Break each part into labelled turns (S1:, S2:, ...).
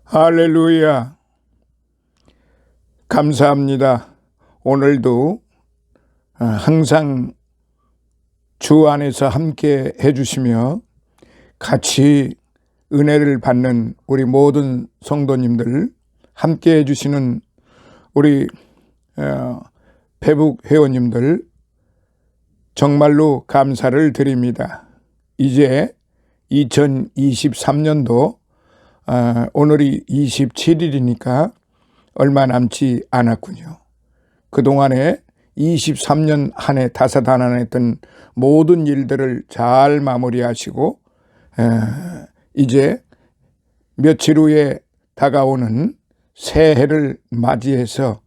S1: 할렐루야. 감사합니다. 오늘도 항상 주 안에서 함께 해주시며 같이 은혜를 받는 우리 모든 성도님들, 함께 해주시는 우리 배북 회원님들 정말로 감사를 드립니다. 이제 2023년도 오늘이 27일이니까 얼마 남지 않았군요. 그동안에 23년 한 해 다사다난했던 모든 일들을 잘 마무리하시고 이제 며칠 후에 다가오는 새해를 맞이해서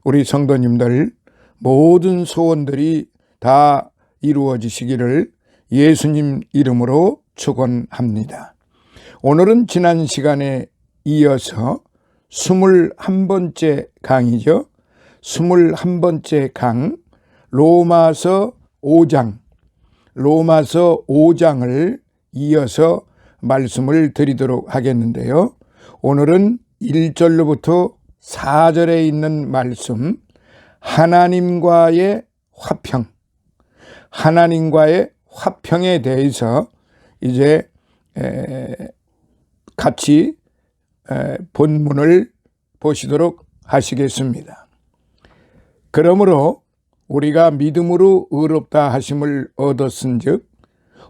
S1: 우리 성도님들 모든 소원들이 다 이루어지시기를 예수님 이름으로 축원합니다. 오늘은 지난 시간에 이어서 21번째 강이죠. 21번째 강 로마서 5장을 이어서 말씀을 드리도록 하겠는데요. 오늘은 1절로부터 4절에 있는 말씀, 하나님과의 화평에 대해서 이제 같이 본문을 보시도록 하시겠습니다. 그러므로 우리가 믿음으로 의롭다 하심을 얻었은즉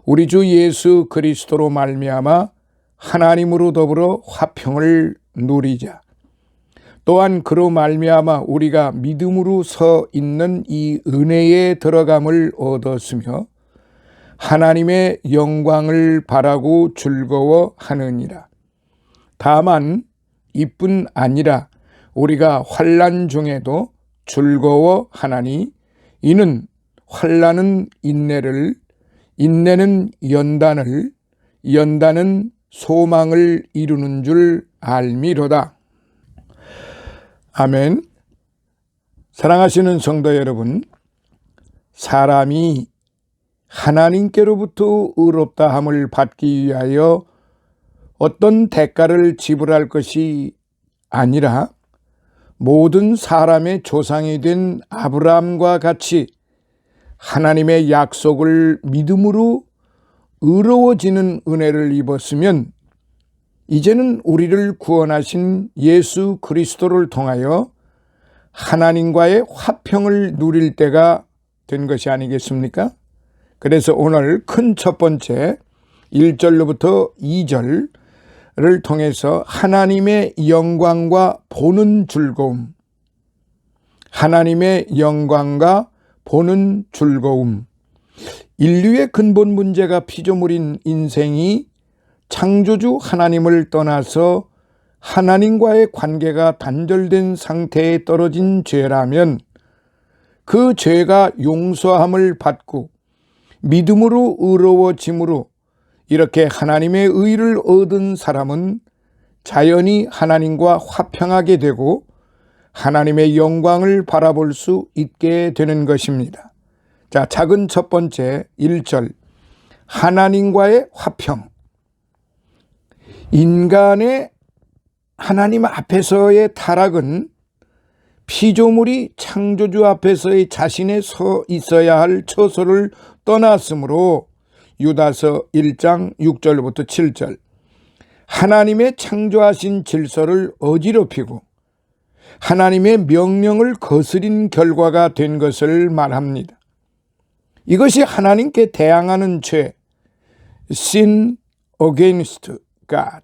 S1: 우리 주 예수 그리스도로 말미암아 하나님으로 더불어 화평을 누리자. 또한 그로 말미암아 우리가 믿음으로 서 있는 이 은혜에 들어감을 얻었으며 하나님의 영광을 바라고 즐거워하느니라. 다만 이뿐 아니라 우리가 환난 중에도 즐거워하나니 이는 환난은 인내를, 인내는 연단을, 연단은 소망을 이루는 줄 알미로다. 아멘. 사랑하시는 성도 여러분, 사람이 하나님께로부터 의롭다함을 받기 위하여 어떤 대가를 지불할 것이 아니라 모든 사람의 조상이 된 아브라함과 같이 하나님의 약속을 믿음으로 의로워지는 은혜를 입었으면 이제는 우리를 구원하신 예수 그리스도를 통하여 하나님과의 화평을 누릴 때가 된 것이 아니겠습니까? 그래서 오늘 큰 첫 번째 1절로부터 2절을 통해서 하나님의 영광과 보는 즐거움, 하나님의 영광과 보는 즐거움. 인류의 근본 문제가 피조물인 인생이 창조주 하나님을 떠나서 하나님과의 관계가 단절된 상태에 떨어진 죄라면 그 죄가 용서함을 받고 믿음으로 의로워짐으로 이렇게 하나님의 의를 얻은 사람은 자연히 하나님과 화평하게 되고 하나님의 영광을 바라볼 수 있게 되는 것입니다. 자, 작은 첫 번째 1절, 하나님과의 화평. 인간의 하나님 앞에서의 타락은 피조물이 창조주 앞에서의 자신의 서 있어야 할 처소를 떠났으므로 유다서 1장 6절부터 7절, 하나님의 창조하신 질서를 어지럽히고 하나님의 명령을 거스린 결과가 된 것을 말합니다. 이것이 하나님께 대항하는 죄, sin against God,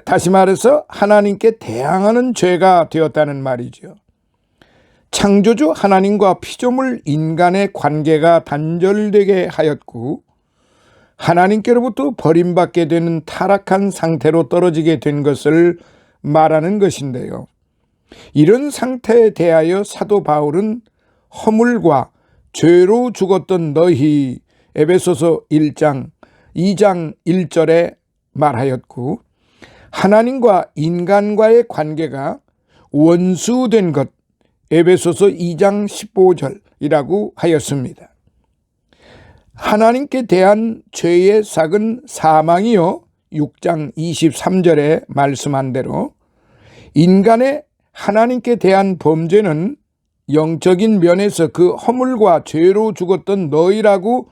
S1: 다시 말해서 하나님께 대항하는 죄가 되었다는 말이죠. 창조주 하나님과 피조물 인간의 관계가 단절되게 하였고 하나님께로부터 버림받게 되는 타락한 상태로 떨어지게 된 것을 말하는 것인데요. 이런 상태에 대하여 사도 바울은 허물과 죄로 죽었던 너희, 에베소서 1장 2장 1절에 말하였고, 하나님과 인간과의 관계가 원수된 것, 에베소서 2장 15절이라고 하였습니다. 하나님께 대한 죄의 삭은 사망이요 6장 23절에 말씀한 대로 인간의 하나님께 대한 범죄는 영적인 면에서 그 허물과 죄로 죽었던 너희라고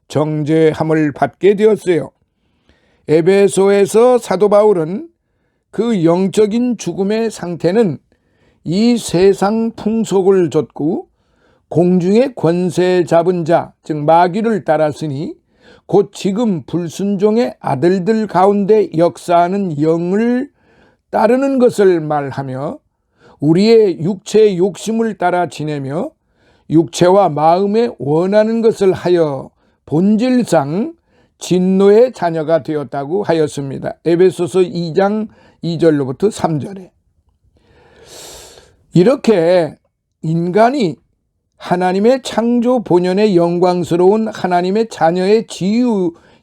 S1: 정죄함을 받게 되었어요. 에베소에서 사도 바울은 그 영적인 죽음의 상태는 이 세상 풍속을 좇고 공중의 권세 잡은 자, 즉 마귀를 따랐으니 곧 지금 불순종의 아들들 가운데 역사하는 영을 따르는 것을 말하며 우리의 육체의 욕심을 따라 지내며 육체와 마음에 원하는 것을 하여 본질상 진노의 자녀가 되었다고 하였습니다. 에베소서 2장 2절로부터 3절에. 이렇게 인간이 하나님의 창조 본연의 영광스러운 하나님의 자녀의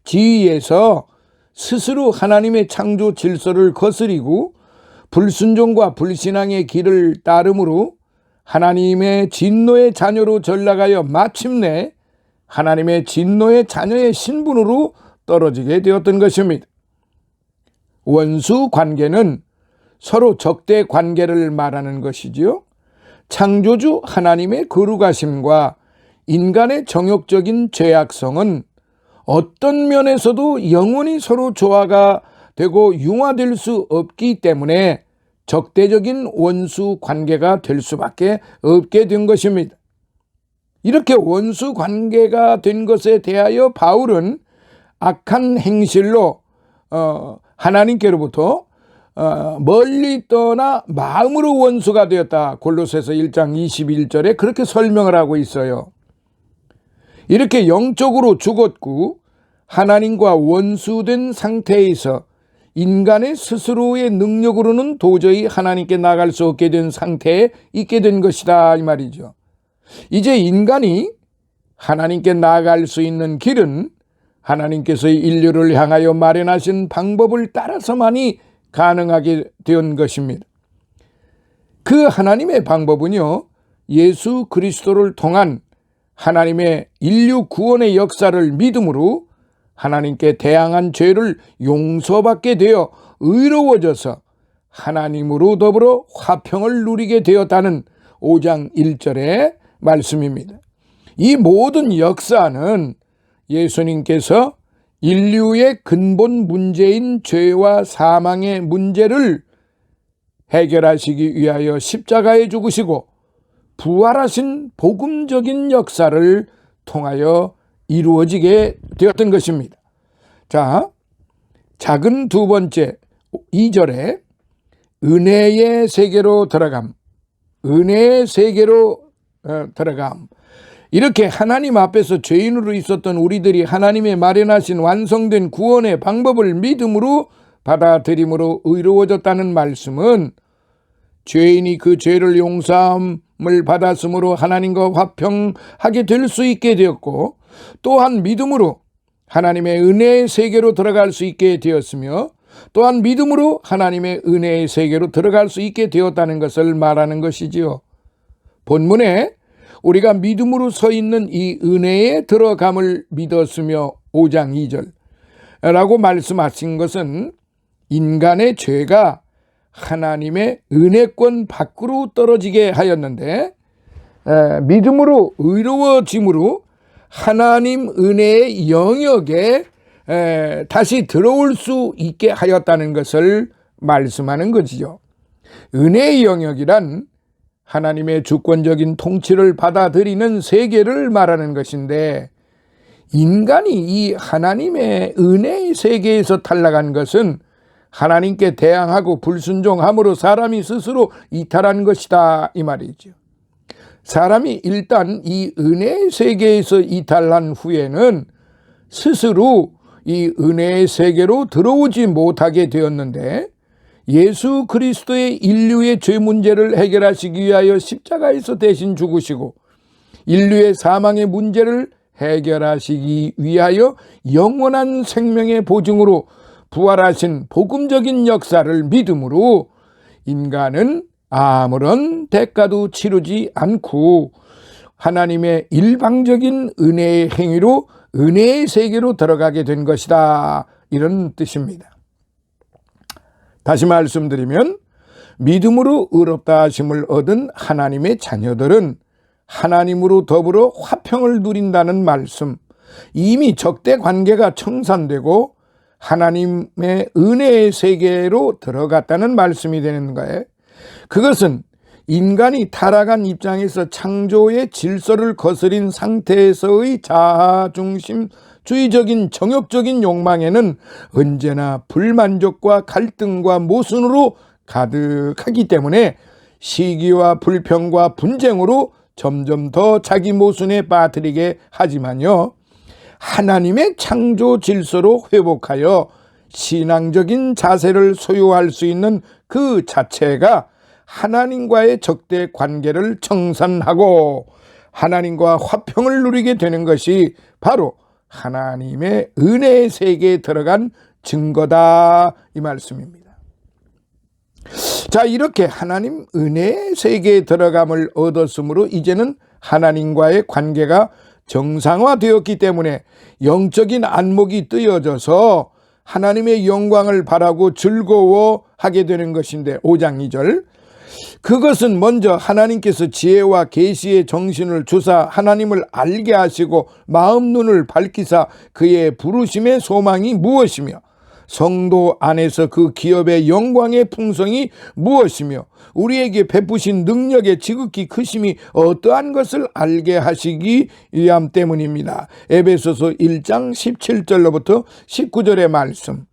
S1: 지위에서 스스로 하나님의 창조 질서를 거스리고 불순종과 불신앙의 길을 따름으로 하나님의 진노의 자녀로 전락하여 마침내 하나님의 진노의 자녀의 신분으로 떨어지게 되었던 것입니다. 원수 관계는 서로 적대 관계를 말하는 것이지요. 창조주 하나님의 거룩하심과 인간의 정욕적인 죄악성은 어떤 면에서도 영원히 서로 조화가 되고 융화될 수 없기 때문에 적대적인 원수 관계가 될 수밖에 없게 된 것입니다. 이렇게 원수 관계가 된 것에 대하여 바울은 악한 행실로 하나님께로부터 멀리 떠나 마음으로 원수가 되었다. 골로새서 1장 21절에 그렇게 설명을 하고 있어요. 이렇게 영적으로 죽었고 하나님과 원수된 상태에서 인간의 스스로의 능력으로는 도저히 하나님께 나갈 수 없게 된 상태에 있게 된 것이다 이 말이죠. 이제 인간이 하나님께 나아갈 수 있는 길은 하나님께서 인류를 향하여 마련하신 방법을 따라서만이 가능하게 된 것입니다. 그 하나님의 방법은요, 예수 그리스도를 통한 하나님의 인류 구원의 역사를 믿음으로 하나님께 대항한 죄를 용서받게 되어 의로워져서 하나님으로 더불어 화평을 누리게 되었다는 5장 1절의 말씀입니다. 이 모든 역사는 예수님께서 인류의 근본 문제인 죄와 사망의 문제를 해결하시기 위하여 십자가에 죽으시고 부활하신 복음적인 역사를 통하여 이루어지게 되었던 것입니다. 자, 작은 두 번째 2절에 은혜의 세계로 들어감, 은혜의 세계로 들어감. 이렇게 하나님 앞에서 죄인으로 있었던 우리들이 하나님의 마련하신 완성된 구원의 방법을 믿음으로 받아들임으로 의로워졌다는 말씀은 죄인이 그 죄를 용서함을 받았으므로 하나님과 화평하게 될 수 있게 되었고 또한 믿음으로 하나님의 은혜의 세계로 들어갈 수 있게 되었으며 또한 믿음으로 하나님의 은혜의 세계로 들어갈 수 있게 되었다는 것을 말하는 것이지요. 본문에 우리가 믿음으로 서 있는 이 은혜에 들어감을 믿었으며 5장 2절 라고 말씀하신 것은 인간의 죄가 하나님의 은혜권 밖으로 떨어지게 하였는데 믿음으로 의로워짐으로 하나님 은혜의 영역에 다시 들어올 수 있게 하였다는 것을 말씀하는 것이죠. 은혜의 영역이란 하나님의 주권적인 통치를 받아들이는 세계를 말하는 것인데 인간이 이 하나님의 은혜의 세계에서 탈락한 것은 하나님께 대항하고 불순종함으로 사람이 스스로 이탈한 것이다 이 말이죠. 사람이 일단 이 은혜의 세계에서 이탈한 후에는 스스로 이 은혜의 세계로 들어오지 못하게 되었는데 예수 그리스도의 인류의 죄 문제를 해결하시기 위하여 십자가에서 대신 죽으시고 인류의 사망의 문제를 해결하시기 위하여 영원한 생명의 보증으로 부활하신 복음적인 역사를 믿음으로 인간은 아무런 대가도 치르지 않고 하나님의 일방적인 은혜의 행위로 은혜의 세계로 들어가게 된 것이다 이런 뜻입니다. 다시 말씀드리면 믿음으로 의롭다 하심을 얻은 하나님의 자녀들은 하나님으로 더불어 화평을 누린다는 말씀, 이미 적대 관계가 청산되고 하나님의 은혜의 세계로 들어갔다는 말씀이 되는 거예요. 그것은 인간이 타락한 입장에서 창조의 질서를 거스린 상태에서의 자아중심주의적인 정욕적인 욕망에는 언제나 불만족과 갈등과 모순으로 가득하기 때문에 시기와 불평과 분쟁으로 점점 더 자기 모순에 빠뜨리게 하지만요, 하나님의 창조 질서로 회복하여 신앙적인 자세를 소유할 수 있는 그 자체가 하나님과의 적대 관계를 청산하고 하나님과 화평을 누리게 되는 것이 바로 하나님의 은혜의 세계에 들어간 증거다, 이 말씀입니다. 자, 이렇게 하나님 은혜의 세계에 들어감을 얻었으므로 이제는 하나님과의 관계가 정상화되었기 때문에 영적인 안목이 뜨여져서 하나님의 영광을 바라고 즐거워하게 되는 것인데, 5장 2절, 그것은 먼저 하나님께서 지혜와 계시의 정신을 주사 하나님을 알게 하시고 마음 눈을 밝히사 그의 부르심의 소망이 무엇이며 성도 안에서 그 기업의 영광의 풍성이 무엇이며 우리에게 베푸신 능력의 지극히 크심이 어떠한 것을 알게 하시기 위함 때문입니다. 에베소서 1장 17절로부터 19절의 말씀.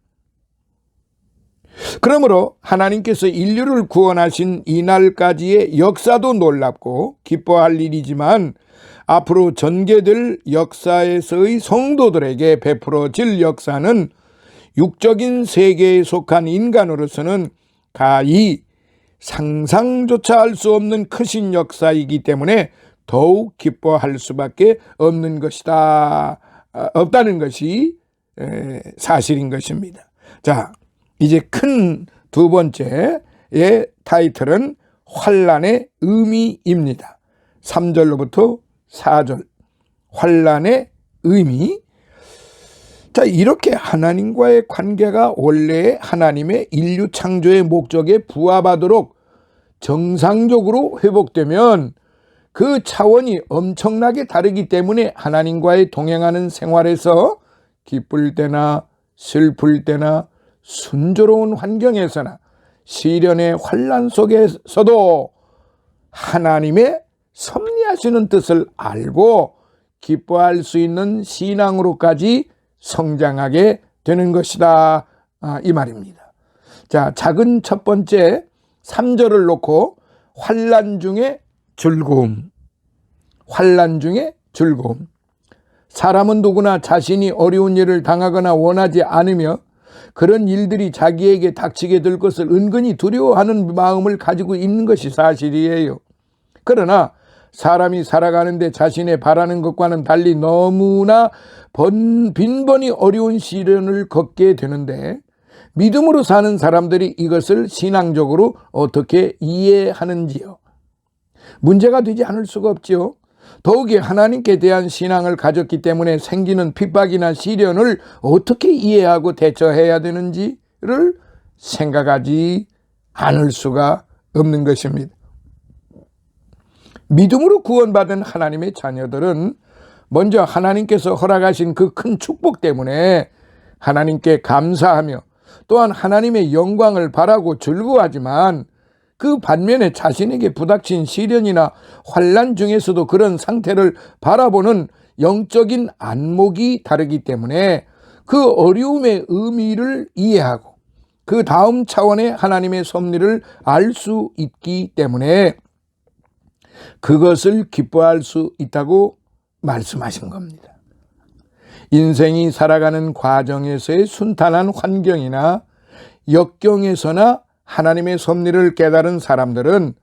S1: 그러므로 하나님께서 인류를 구원하신 이날까지의 역사도 놀랍고 기뻐할 일이지만 앞으로 전개될 역사에서의 성도들에게 베풀어질 역사는 육적인 세계에 속한 인간으로서는 가히 상상조차 할 수 없는 크신 역사이기 때문에 더욱 기뻐할 수밖에 없는 것이다. 없다는 것이 사실인 것입니다. 자, 이제 큰 두 번째의 타이틀은 환난의 의미입니다. 3절로부터 4절, 환난의 의미. 자, 이렇게 하나님과의 관계가 원래 하나님의 인류 창조의 목적에 부합하도록 정상적으로 회복되면 그 차원이 엄청나게 다르기 때문에 하나님과의 동행하는 생활에서 기쁠 때나 슬플 때나 순조로운 환경에서나 시련의 환난 속에서도 하나님의 섭리하시는 뜻을 알고 기뻐할 수 있는 신앙으로까지 성장하게 되는 것이다, 이 말입니다. 자, 작은 첫 번째 3절을 놓고 환난 중에 즐거움, 환난 중에 즐거움. 사람은 누구나 자신이 어려운 일을 당하거나 원하지 않으며 그런 일들이 자기에게 닥치게 될 것을 은근히 두려워하는 마음을 가지고 있는 것이 사실이에요. 그러나 사람이 살아가는데 자신의 바라는 것과는 달리 너무나 빈번히 어려운 시련을 겪게 되는데 믿음으로 사는 사람들이 이것을 신앙적으로 어떻게 이해하는지요? 문제가 되지 않을 수가 없지요. 더욱이 하나님께 대한 신앙을 가졌기 때문에 생기는 핍박이나 시련을 어떻게 이해하고 대처해야 되는지를 생각하지 않을 수가 없는 것입니다. 믿음으로 구원받은 하나님의 자녀들은 먼저 하나님께서 허락하신 그 큰 축복 때문에 하나님께 감사하며 또한 하나님의 영광을 바라고 즐거워하지만 그 반면에 자신에게 부닥친 시련이나 환난 중에서도 그런 상태를 바라보는 영적인 안목이 다르기 때문에 그 어려움의 의미를 이해하고 그 다음 차원의 하나님의 섭리를 알 수 있기 때문에 그것을 기뻐할 수 있다고 말씀하신 겁니다. 인생이 살아가는 과정에서의 순탄한 환경이나 역경에서나 하나님의 섭리를 깨달은 사람들은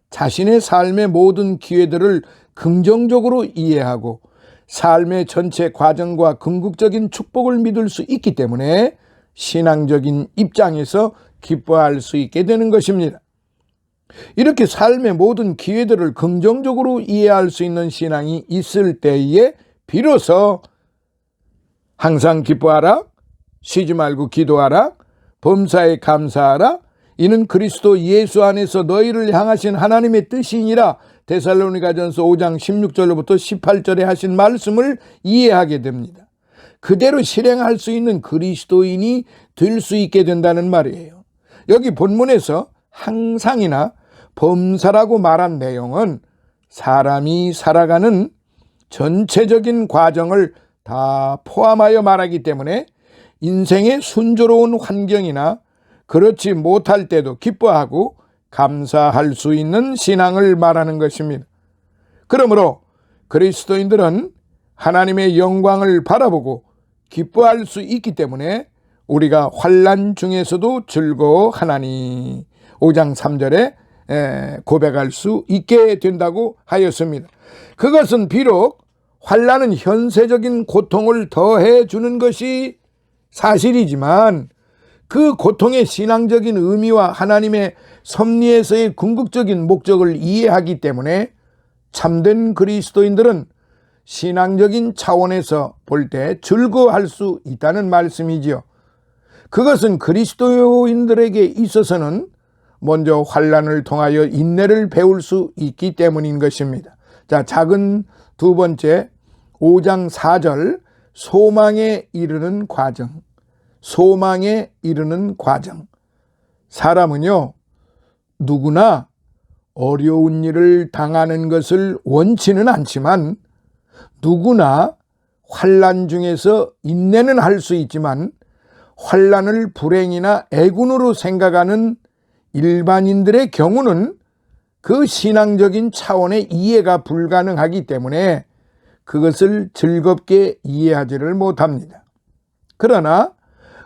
S1: 자신의 삶의 모든 기회들을 긍정적으로 이해하고 삶의 전체 과정과 궁극적인 축복을 믿을 수 있기 때문에 신앙적인 입장에서 기뻐할 수 있게 되는 것입니다. 이렇게 삶의 모든 기회들을 긍정적으로 이해할 수 있는 신앙이 있을 때에 비로소 항상 기뻐하라, 쉬지 말고 기도하라, 범사에 감사하라, 이는 그리스도 예수 안에서 너희를 향하신 하나님의 뜻이니라. 데살로니가전서 5장 16절로부터 18절에 하신 말씀을 이해하게 됩니다. 그대로 실행할 수 있는 그리스도인이 될 수 있게 된다는 말이에요. 여기 본문에서 항상이나 범사라고 말한 내용은 사람이 살아가는 전체적인 과정을 다 포함하여 말하기 때문에 인생의 순조로운 환경이나 그렇지 못할 때도 기뻐하고 감사할 수 있는 신앙을 말하는 것입니다. 그러므로 그리스도인들은 하나님의 영광을 바라보고 기뻐할 수 있기 때문에 우리가 환난 중에서도 즐거워하나니 5장 3절에 고백할 수 있게 된다고 하였습니다. 그것은 비록 환난은 현세적인 고통을 더해 주는 것이 사실이지만 그 고통의 신앙적인 의미와 하나님의 섭리에서의 궁극적인 목적을 이해하기 때문에 참된 그리스도인들은 신앙적인 차원에서 볼 때 즐거워할 수 있다는 말씀이지요. 그것은 그리스도인들에게 있어서는 먼저 환난을 통하여 인내를 배울 수 있기 때문인 것입니다. 자, 작은 두 번째 5장 4절 소망에 이르는 과정. 소망에 이르는 과정. 사람은요, 누구나 어려운 일을 당하는 것을 원치는 않지만 누구나 환난 중에서 인내는 할 수 있지만 환난을 불행이나 애군으로 생각하는 일반인들의 경우는 그 신앙적인 차원의 이해가 불가능하기 때문에 그것을 즐겁게 이해하지를 못합니다. 그러나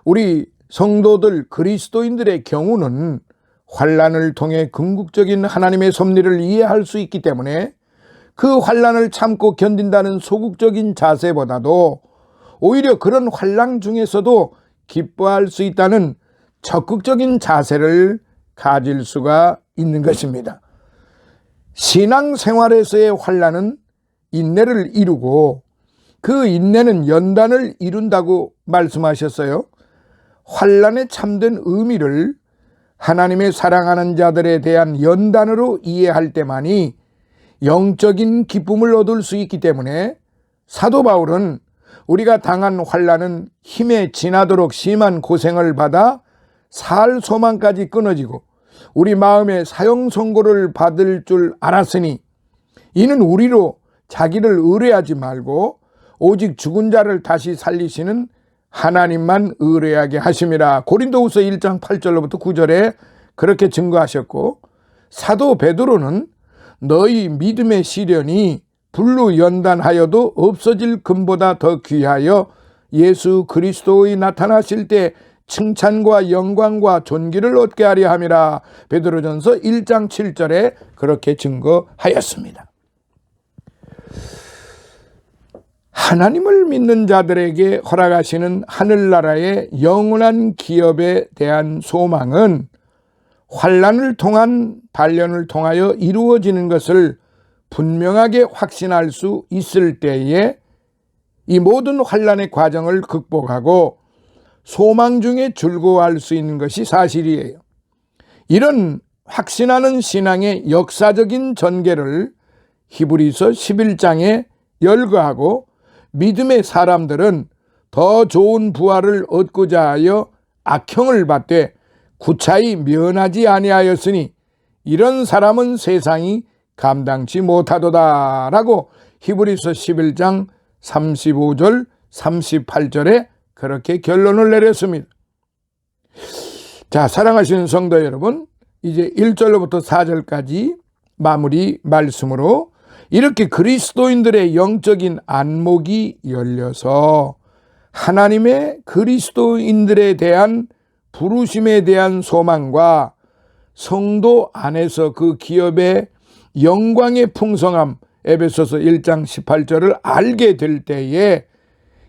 S1: 우리 성도들 그리스도인들의 경우는 환난을 통해 궁극적인 하나님의 섭리를 이해할 수 있기 때문에 그 환난을 참고 견딘다는 소극적인 자세보다도 오히려 그런 환난 중에서도 기뻐할 수 있다는 적극적인 자세를 가질 수가 있는 것입니다. 신앙생활에서의 환난은 인내를 이루고 그 인내는 연단을 이룬다고 말씀하셨어요. 환난의 참된 의미를 하나님의 사랑하는 자들에 대한 연단으로 이해할 때만이 영적인 기쁨을 얻을 수 있기 때문에 사도 바울은 우리가 당한 환난은 힘에 지나도록 심한 고생을 받아 살 소망까지 끊어지고 우리 마음에 사형 선고를 받을 줄 알았으니 이는 우리로 자기를 의뢰하지 말고 오직 죽은 자를 다시 살리시는 하나님만 의뢰하게 하심이라. 고린도후서 1장 8절로부터 9절에 그렇게 증거하셨고, 사도 베드로는 너희 믿음의 시련이 불로 연단하여도 없어질 금보다 더 귀하여 예수 그리스도의 나타나실 때 칭찬과 영광과 존귀를 얻게 하려 함이라. 베드로전서 1장 7절에 그렇게 증거하였습니다. 하나님을 믿는 자들에게 허락하시는 하늘나라의 영원한 기업에 대한 소망은 환난을 통한 단련을 통하여 이루어지는 것을 분명하게 확신할 수 있을 때에 이 모든 환난의 과정을 극복하고 소망 중에 즐거워할 수 있는 것이 사실이에요. 이런 확신하는 신앙의 역사적인 전개를 히브리서 11장에 열거하고 믿음의 사람들은 더 좋은 부활을 얻고자 하여 악형을 받되 구차히 면하지 아니하였으니 이런 사람은 세상이 감당치 못하도다 라고 히브리서 11장 35절 38절에 그렇게 결론을 내렸습니다. 자, 사랑하시는 성도 여러분, 이제 1절로부터 4절까지 마무리 말씀으로 이렇게 그리스도인들의 영적인 안목이 열려서 하나님의 그리스도인들에 대한 부르심에 대한 소망과 성도 안에서 그 기업의 영광의 풍성함, 에베소서 1장 18절을 알게 될 때에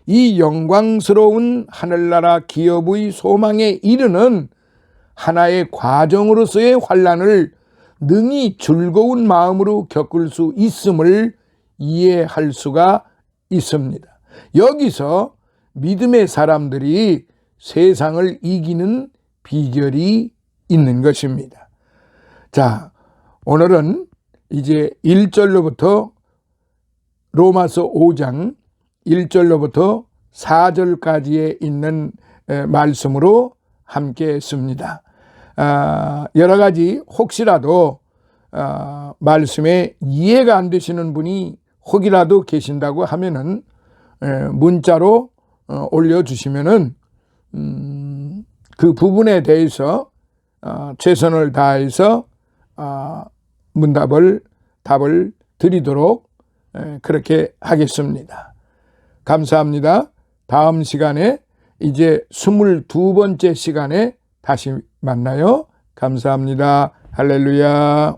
S1: 이 영광스러운 하늘나라 기업의 소망에 이르는 하나의 과정으로서의 환난을 능히 즐거운 마음으로 겪을 수 있음을 이해할 수가 있습니다. 여기서 믿음의 사람들이 세상을 이기는 비결이 있는 것입니다. 자, 오늘은 이제 1절로부터 로마서 5장 1절로부터 4절까지에 있는 말씀으로 함께 했습니다. 여러 가지 혹시라도 말씀에 이해가 안 되시는 분이 혹이라도 계신다고 하면은 문자로 올려주시면은 그 부분에 대해서 최선을 다해서 답을 드리도록 그렇게 하겠습니다. 감사합니다. 다음 시간에 이제 22번째 시간에 다시 만나요. 감사합니다. 할렐루야.